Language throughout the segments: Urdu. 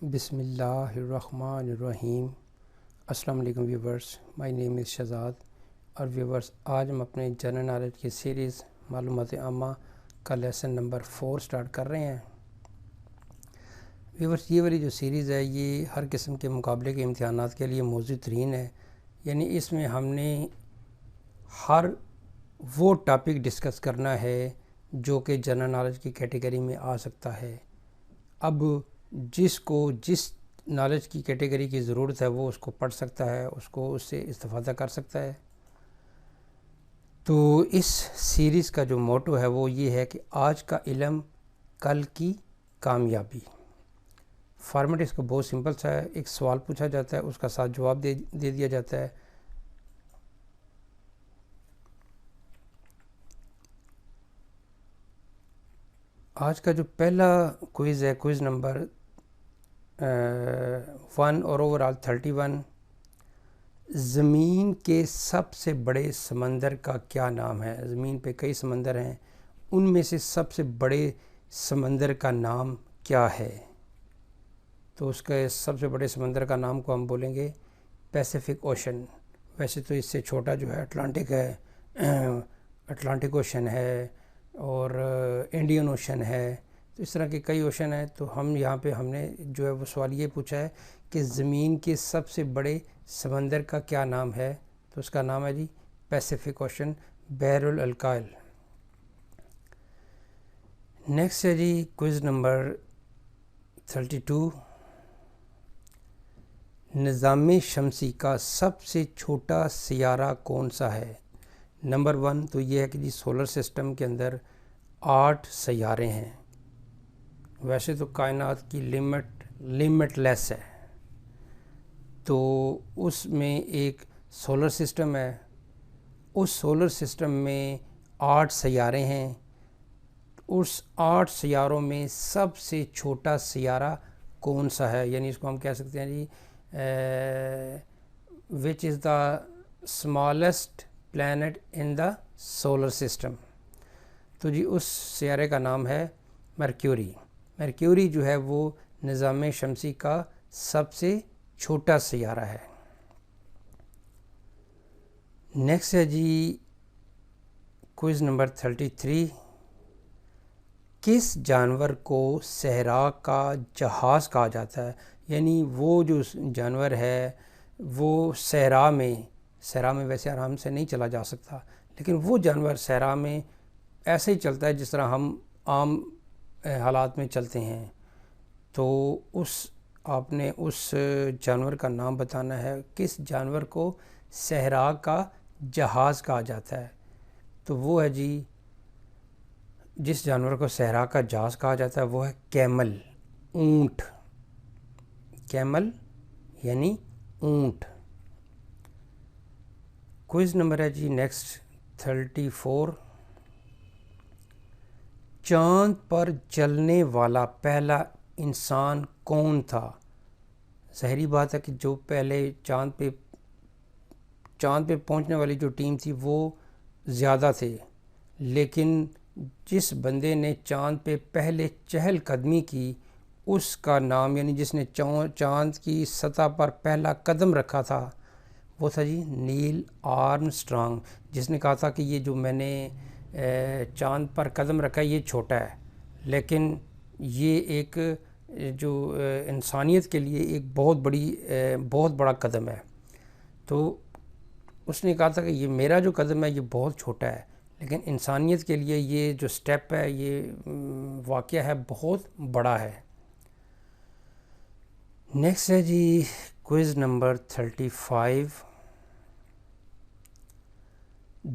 بسم اللہ الرحمن الرحیم۔ السلام علیکم ویورز، مائی نیم از شہزاد۔ اور ویورز، آج ہم اپنے جنرل نالج کی سیریز معلومات عامہ کا لیسن نمبر 4 سٹارٹ کر رہے ہیں۔ ویورز، یہ والی جو سیریز ہے یہ ہر قسم کے مقابلے کے امتحانات کے لیے موزوں ترین ہے، یعنی اس میں ہم نے ہر وہ ٹاپک ڈسکس کرنا ہے جو کہ جنرل نالج کی کیٹیگری میں آ سکتا ہے۔ اب جس کو جس نالج کی کیٹیگری کی ضرورت ہے وہ اس کو پڑھ سکتا ہے، اس سے استفادہ کر سکتا ہے۔ تو اس سیریز کا جو موٹو ہے وہ یہ ہے کہ آج کا علم کل کی کامیابی۔ فارمیٹ اس کا بہت سمپل سا ہے، ایک سوال پوچھا جاتا ہے، اس کا ساتھ جواب دے دیا جاتا ہے۔ آج کا جو پہلا کوئز ہے، کوئز نمبر 1 اور اوورال 31۔ زمین کے سب سے بڑے سمندر کا کیا نام ہے؟ زمین پہ کئی سمندر ہیں، ان میں سے سب سے بڑے سمندر کا نام کیا ہے؟ تو اس کے سب سے بڑے سمندر کا نام کو ہم بولیں گے پیسیفک اوشن۔ ویسے تو اس سے چھوٹا جو ہے اٹلانٹک ہے، اٹلانٹک اوشن ہے اور انڈین اوشن ہے، تو اس طرح کے کئی اوشن ہیں۔ تو ہم نے جو ہے وہ سوال یہ پوچھا ہے کہ زمین کے سب سے بڑے سمندر کا کیا نام ہے؟ تو اس کا نام ہے جی پیسیفک اوشن، بحر الکاہل۔ نیکسٹ ہے جی کوئز نمبر 32۔ نظام شمسی کا سب سے چھوٹا سیارہ کون سا ہے؟ نمبر 1 تو یہ ہے کہ جی سولر سسٹم کے اندر 8 سیارے ہیں۔ ویسے تو کائنات کی لمٹ لیس ہے، تو اس میں ایک سولر سسٹم ہے، اس سولر سسٹم میں 8 سیارے ہیں۔ اس 8 سیاروں میں سب سے چھوٹا سیارہ کون سا ہے؟ یعنی اس کو ہم کہہ سکتے ہیں جی which is the smallest planet in the solar system. تو جی اس سیارے کا نام ہے مرکیوری۔ مرکیوری جو ہے وہ نظام شمسی کا سب سے چھوٹا سیارہ ہے۔ نیکسٹ ہے جی کوئز نمبر 33۔ کس جانور کو صحرا کا جہاز کہا جاتا ہے؟ یعنی وہ جو جانور ہے وہ صحرا میں ویسے آرام سے نہیں چلا جا سکتا، لیکن وہ جانور صحرا میں ایسے ہی چلتا ہے جس طرح ہم عام حالات میں چلتے ہیں۔ تو آپ نے اس جانور کا نام بتانا ہے، کس جانور کو صحرا کا جہاز کہا جاتا ہے؟ تو وہ ہے جی جس جانور کو صحرا کا جہاز کہا جاتا ہے وہ ہے کیمل، اونٹ۔ کیمل یعنی اونٹ۔ کوئز نمبر ہے جی نیکسٹ 34۔ چاند پر چلنے والا پہلا انسان کون تھا؟ ظاہری بات ہے کہ جو پہلے چاند پہ پہنچنے والی جو ٹیم تھی وہ زیادہ تھے، لیکن جس بندے نے چاند پہ پہلے چہل قدمی کی اس کا نام، یعنی جس نے چاند کی سطح پر پہلا قدم رکھا تھا وہ تھا جی نیل آرمسٹرانگ، جس نے کہا تھا کہ یہ جو میں نے چاند پر قدم رکھا ہے یہ چھوٹا ہے، لیکن یہ ایک جو انسانیت کے لیے ایک بہت بڑا قدم ہے۔ تو اس نے کہا تھا کہ یہ میرا جو قدم ہے یہ بہت چھوٹا ہے، لیکن انسانیت کے لیے یہ جو سٹیپ ہے، یہ واقعہ ہے، بہت بڑا ہے۔ نیکسٹ ہے جی کوئز نمبر 35۔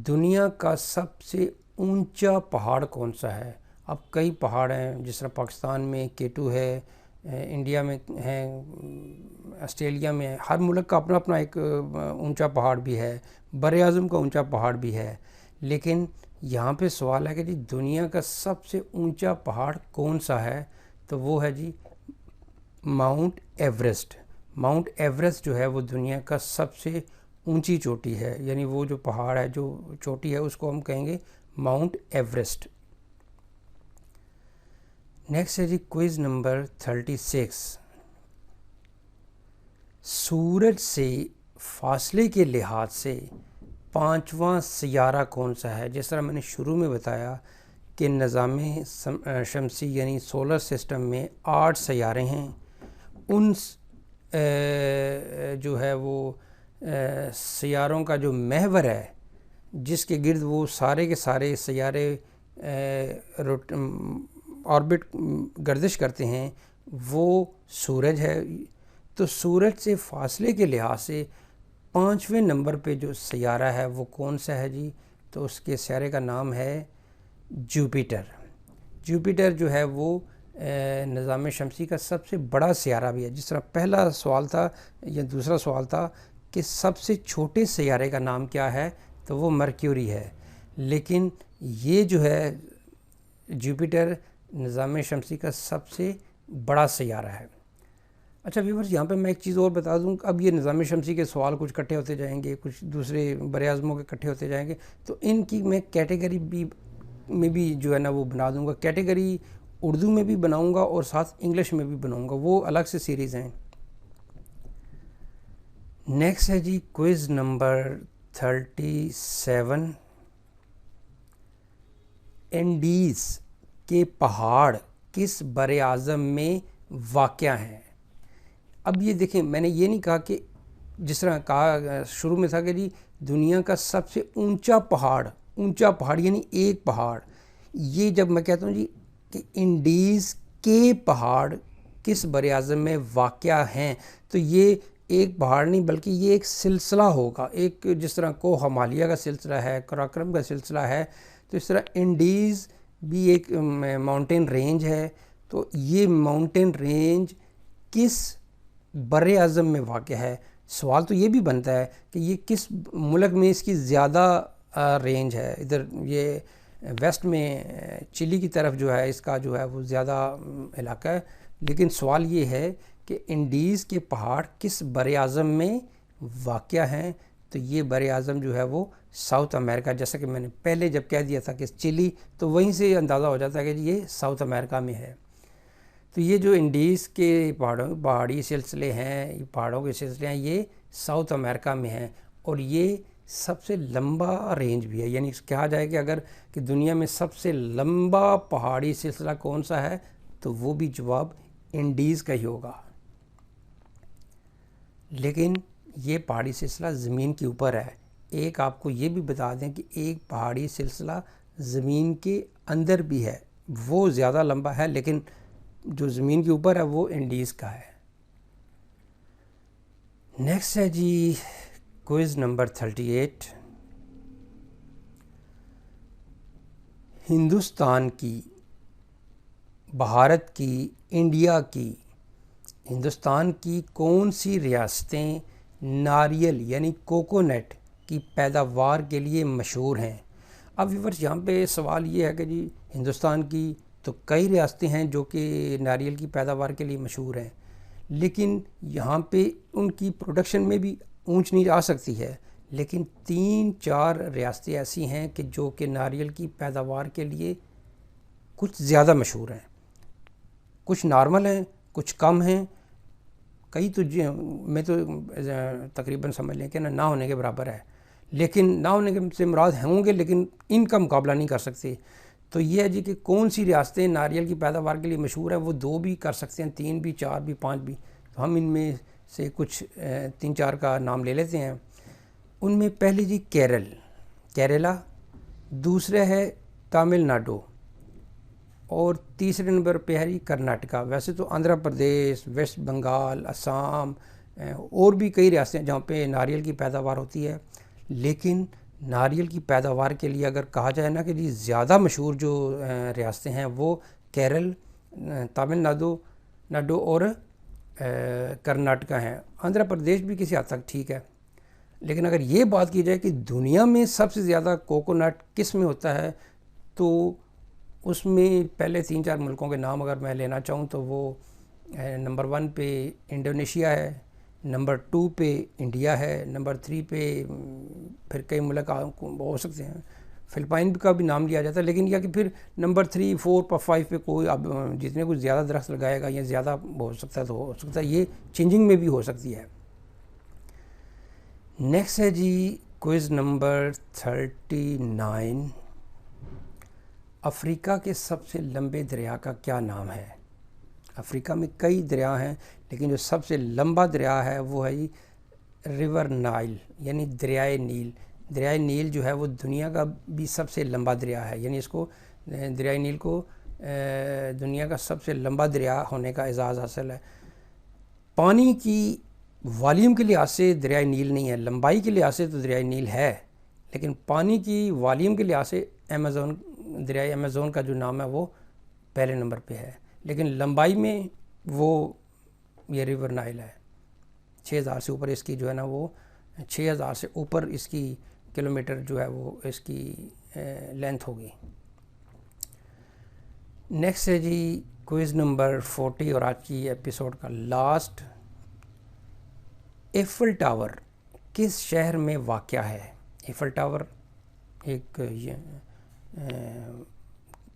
دنیا کا سب سے اونچا پہاڑ کون سا ہے؟ اب کئی پہاڑ ہیں، جس طرح پاکستان میں K2 ہے، انڈیا میں ہے، آسٹریلیا میں ہے، ہر ملک کا اپنا اپنا ایک اونچا پہاڑ بھی ہے، بر اعظم کا اونچا پہاڑ بھی ہے، لیکن یہاں پہ سوال ہے کہ جی دنیا کا سب سے اونچا پہاڑ کون سا ہے؟ تو وہ ہے جی ماؤنٹ ایوریسٹ۔ ماؤنٹ ایوریسٹ جو ہے وہ دنیا کا سب سے اونچی چوٹی ہے، یعنی وہ جو پہاڑ ہے، جو چوٹی ہے، اس کو ہم کہیں گے ماؤنٹ ایوریسٹ۔ نیکسٹ ہے جی کوئز نمبر 36۔ سورج سے فاصلے کے لحاظ سے 5واں سیارہ کون سا ہے؟ جس طرح میں نے شروع میں بتایا کہ نظام شمسی یعنی سولر سسٹم میں 8 سیارے ہیں. ان جو ہے وہ سیاروں کا جو محور ہے جس کے گرد وہ سارے کے سارے سیارے آربٹ گردش کرتے ہیں وہ سورج ہے. تو سورج سے فاصلے کے لحاظ سے 5ویں نمبر پہ جو سیارہ ہے وہ کون سا ہے جی؟ تو اس کے سیارے کا نام ہے جوپیٹر. جوپیٹر جو ہے وہ نظام شمسی کا سب سے بڑا سیارہ بھی ہے. جس طرح پہلا سوال تھا یا دوسرا سوال تھا کہ سب سے چھوٹے سیارے کا نام کیا ہے، تو وہ مرکیوری ہے، لیکن یہ جو ہے جوپیٹر نظام شمسی کا سب سے بڑا سیارہ ہے. اچھا ویورز، یہاں پہ میں ایک چیز اور بتا دوں. اب یہ نظام شمسی کے سوال کچھ اکٹھے ہوتے جائیں گے، کچھ دوسرے براعظموں کے اکٹھے ہوتے جائیں گے، تو ان کی میں کیٹیگری میں بھی جو ہے نا وہ بنا دوں گا. کیٹیگری اردو میں بھی بناؤں گا اور ساتھ انگلش میں بھی بناؤں گا، وہ الگ سے سیریز ہیں. نیکسٹ ہے جی کوئز نمبر 37. انڈیز کے پہاڑ کس بر اعظم میں واقع ہیں؟ اب یہ دیکھیں، میں نے یہ نہیں کہا کہ جس طرح کہا شروع میں تھا کہ جی دنیا کا سب سے اونچا پہاڑ یعنی ایک پہاڑ. یہ جب میں کہتا ہوں جی کہ انڈیز کے پہاڑ کس بر اعظم میں واقع ہیں، تو یہ ایک پہاڑ نہیں بلکہ یہ ایک سلسلہ ہوگا. ایک جس طرح کوہ ہمالیہ کا سلسلہ ہے، قراقرم کا سلسلہ ہے، تو اس طرح انڈیز بھی ایک ماؤنٹین رینج ہے. تو یہ ماؤنٹین رینج کس بر اعظم میں واقع ہے؟ سوال تو یہ بھی بنتا ہے کہ یہ کس ملک میں اس کی زیادہ رینج ہے. ادھر یہ ویسٹ میں چلی کی طرف جو ہے اس کا جو ہے وہ زیادہ علاقہ ہے، لیکن سوال یہ ہے کہ انڈیز کے پہاڑ کس بر اعظم میں واقع ہیں؟ تو یہ بر اعظم جو ہے وہ ساؤتھ امریکہ، جیسا کہ میں نے پہلے جب کہہ دیا تھا کہ چلی، تو وہیں سے اندازہ ہو جاتا ہے کہ یہ ساؤتھ امریکہ میں ہے. تو یہ جو انڈیز کے پہاڑی سلسلے ہیں، یہ پہاڑوں کے سلسلے ہیں، یہ ساؤتھ امریکہ میں ہیں، اور یہ سب سے لمبا رینج بھی ہے. یعنی کہا جائے کہ اگر کہ دنیا میں سب سے لمبا پہاڑی سلسلہ کون سا ہے، تو وہ بھی جواب انڈیز کا ہی ہوگا. لیکن یہ پہاڑی سلسلہ زمین کے اوپر ہے. ایک آپ کو یہ بھی بتا دیں کہ ایک پہاڑی سلسلہ زمین کے اندر بھی ہے، وہ زیادہ لمبا ہے، لیکن جو زمین کے اوپر ہے وہ انڈیز کا ہے. نیکسٹ ہے جی کوئز نمبر 38. ہندوستان کی، بھارت کی، انڈیا کی، ہندوستان کی کون سی ریاستیں ناریل یعنی کوکونٹ کی پیداوار کے لیے مشہور ہیں؟ اب ویورز یہاں پہ سوال یہ ہے کہ جی ہندوستان کی تو کئی ریاستیں ہیں جو کہ ناریل کی پیداوار کے لیے مشہور ہیں، لیکن یہاں پہ ان کی پروڈکشن میں بھی اونچ نیچ آ سکتی ہے. لیکن 3-4 ریاستیں ایسی ہیں کہ جو کہ ناریل کی پیداوار کے لیے کچھ زیادہ مشہور ہیں. کچھ نارمل ہیں، کچھ کم ہیں، کئی تو میں تو تقریباً سمجھ لیں کہ نہ ہونے کے برابر ہے. لیکن نہ ہونے کے سے مراد ہوں گے لیکن ان کا مقابلہ نہیں کر سکتے. تو یہ ہے جی کہ کون سی ریاستیں ناریل کی پیداوار کے لیے مشہور ہیں. وہ 2 بھی کر سکتے ہیں، 3 بھی، 4 بھی، 5 بھی. تو ہم ان میں سے کچھ 3-4 کا نام لے لیتے ہیں. ان میں پہلی جی کیرلا، دوسرے ہے تامل ناڈو، اور تیسرے نمبر پہ ہے جی کرناٹکا. ویسے تو آندھرا پردیش، ویسٹ بنگال، آسام اور بھی کئی ریاستیں جہاں پہ ناریل کی پیداوار ہوتی ہے. لیکن ناریل کی پیداوار کے لیے اگر کہا جائے نا کہ جی زیادہ مشہور جو ریاستیں ہیں وہ کیرل، تامل ناڈو اور کرناٹکا ہیں. آندھرا پردیش بھی کسی حد تک ٹھیک ہے. لیکن اگر یہ بات کی جائے کہ دنیا میں سب سے زیادہ کوکونٹ کس میں ہوتا ہے، تو اس میں پہلے 3-4 ملکوں کے نام اگر میں لینا چاہوں تو وہ نمبر 1 پہ انڈونیشیا ہے، نمبر 2 پہ انڈیا ہے، نمبر 3 پہ پھر کئی ملک ہو سکتے ہیں، فلپائن کا بھی نام لیا جاتا ہے. لیکن یہ کہ پھر نمبر 3، 4، 5 پہ کوئی اب جتنے کچھ زیادہ درخت لگائے گا یا زیادہ ہو سکتا ہے تو ہو سکتا ہے، یہ چینجنگ میں بھی ہو سکتی ہے. نیکسٹ ہے جی کوئز نمبر 39. افریقہ کے سب سے لمبے دریا کا کیا نام ہے؟ افریقہ میں کئی دریا ہیں لیکن جو سب سے لمبا دریا ہے وہ ہے ریور نائل یعنی دریائے نیل. دریائے نیل جو ہے وہ دنیا کا بھی سب سے لمبا دریا ہے، یعنی اس کو دریائے نیل کو دنیا کا سب سے لمبا دریا ہونے کا اعزاز حاصل ہے. پانی کی والیوم کے لحاظ سے دریائے نیل نہیں ہے، لمبائی کے لحاظ سے تو دریائے نیل ہے، لیکن پانی کی والیوم کے لحاظ سے دریائے ایمیزون کا جو نام ہے وہ پہلے نمبر پہ ہے، لیکن لمبائی میں وہ یہ ریور نائل ہے. 6000 سے اوپر اس کی جو ہے نا وہ 6000 سے اوپر اس کی کلومیٹر جو ہے وہ اس کی لینتھ ہوگی. نیکسٹ ہے جی کوئز نمبر 40 اور آج کی ایپیسوڈ کا لاسٹ. ایفل ٹاور کس شہر میں واقع ہے؟ ایفل ٹاور ایک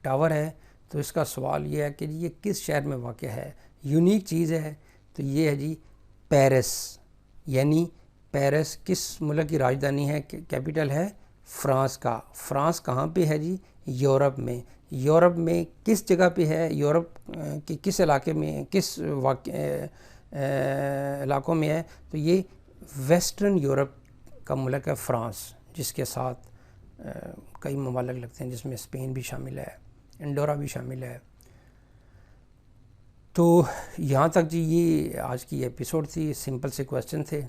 ٹاور ہے، تو اس کا سوال یہ ہے کہ یہ کس شہر میں واقع ہے. یونیک چیز ہے تو یہ ہے جی پیرس. یعنی پیرس کس ملک کی راجدھانی ہے؟ کیپٹل ہے فرانس کا. فرانس کہاں پہ ہے جی؟ یورپ میں. یورپ میں کس جگہ پہ ہے؟ یورپ کی کس علاقے میں، کس علاقوں میں ہے؟ تو یہ ویسٹرن یورپ کا ملک ہے فرانس، جس کے ساتھ کئی ممالک لگتے ہیں، جس میں اسپین بھی شامل ہے، انڈورا بھی شامل ہے. تو یہاں تک جی یہ آج کی ایپیسوڈ تھی. سمپل سے کویسچن تھے.